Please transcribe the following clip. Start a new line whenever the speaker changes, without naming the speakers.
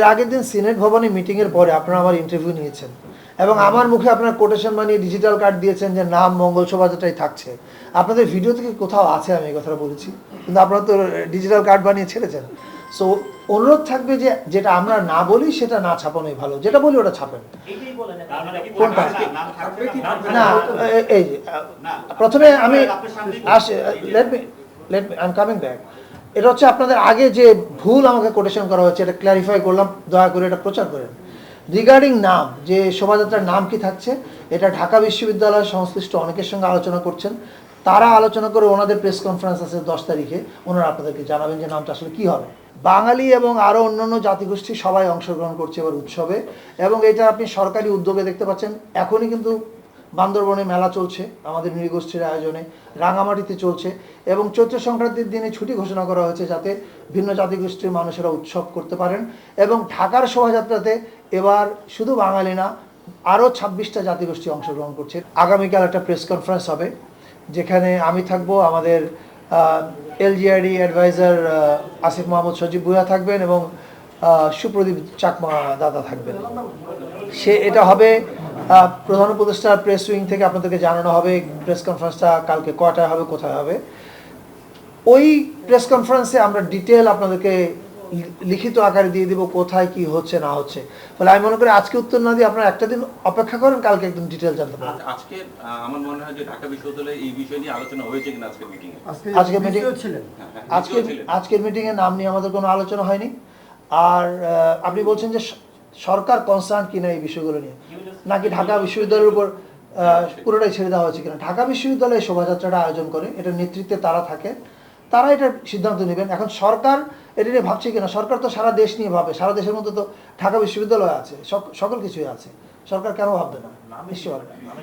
এর আগের দিন সিনেট ভবনে মিটিংয়ের পরে আপনারা আমার ইন্টারভিউ নিয়েছেন এবং আমার মুখে আপনার কোটেশন বানিয়ে ডিজিটাল কার্ড দিয়েছেন যে নাম মঙ্গল শোভাযাত্রায় থাকছে। আপনাদের ভিডিও থেকে কোথাও আছে আমি এই কথাটা বলেছি, কিন্তু আপনারা তো ডিজিটাল কার্ড বানিয়ে ছেড়েছেন। সো অনুরোধ থাকবে যে যেটা আমরা না বলি সেটা না ছাপানোই ভালো, যেটা বলি ওটা ছাপেন। কোনটা না এই যে প্রথমে আমি আসি, let me I am coming back. এটা হচ্ছে আপনাদের আগে যে ভুল আমাকে কোটেশন করা হচ্ছে এটা ক্ল্যারিফাই করলাম, দয়া করে এটা প্রচার করেন। রিগার্ডিং নাম, যে শোভাযাত্রার নাম কি থাকছে, এটা ঢাকা বিশ্ববিদ্যালয় সংশ্লিষ্ট অনেকের সঙ্গে আলোচনা করছেন। তারা আলোচনা করে ওনাদের প্রেস কনফারেন্স আছে 10 তারিখে, ওনারা আপনাদেরকে জানাবেন যে নামটা আসলে কী হবে। বাঙালি এবং আরও অন্যান্য জাতিগোষ্ঠী সবাই অংশগ্রহণ করছে এবার উৎসবে, এবং এটা আপনি সরকারি উদ্যোগে দেখতে পাচ্ছেন। এখনই কিন্তু বান্দরবনে মেলা চলছে আমাদের নৃগোষ্ঠীর আয়োজনে, রাঙামাটিতে চলছে, এবং চৈত্র সংক্রান্তির দিনে ছুটি ঘোষণা করা হয়েছে যাতে ভিন্ন জাতিগোষ্ঠীর মানুষেরা উৎসব করতে পারেন। এবং ঢাকার শোভাযাত্রাতে এবার শুধু বাঙালি না, আরও 26টা জাতিগোষ্ঠী অংশগ্রহণ করছে। আগামীকাল একটা প্রেস কনফারেন্স হবে যেখানে আমি থাকবো, আমাদের এলজিআরডি অ্যাডভাইজার আসিফ মাহমুদ সজীব ভুঁইয়া থাকবেন এবং সুপ্রদীপ চাকমা দাদা থাকবেন। এটা হবে প্রধান উপদেষ্টার প্রেস উইং থেকে আপনাদেরকে জানানো হবে প্রেস কনফারেন্সটা কালকে কয়টায় হবে, কোথায় হবে। ওই প্রেস কনফারেন্সে আমরা ডিটেল আপনাদেরকে লিখিত আকারে দিয়ে দিব কোথায় কি হচ্ছে না হচ্ছে। ফলে আমি মনে করি আজকে উত্তর না দিয়ে আপনারা একটা দিন অপেক্ষা করেন, কালকে একদম ডিটেল জানতে পারবেন।
আজকে আমার মনে হয় যে ঢাকা বিশ্ববিদ্যালয়ে এই বিষয় নিয়ে আলোচনা হয়েছে কিনা আজকের মিটিংয়ে?
আজকের মিটিং ছিলেন, আজকের মিটিংয়ে নাম নিয়ে আমাদের কোনো আলোচনা হয়নি। আর আপনি বলছেন যে সরকার কনসার্ন কিনা এই বিষয়গুলো নিয়ে, নাকি ঢাকা বিশ্ববিদ্যালয়ের উপর পুরোটাই ছেড়ে দেওয়া হয়েছে কিনা। ঢাকা বিশ্ববিদ্যালয়ে শোভাযাত্রাটা আয়োজন করে, এটা নেতৃত্বে তারা থাকে, তারা এটার সিদ্ধান্ত নেবেন। এখন সরকার এটা নিয়ে ভাবছে কিনা, সরকার তো সারা দেশ নিয়ে ভাবে, সারা দেশের মধ্যে তো ঢাকা বিশ্ববিদ্যালয় আছে, সকল কিছুই আছে, সরকার কেন ভাববে না, নিশ্চয়ই ভাববে না।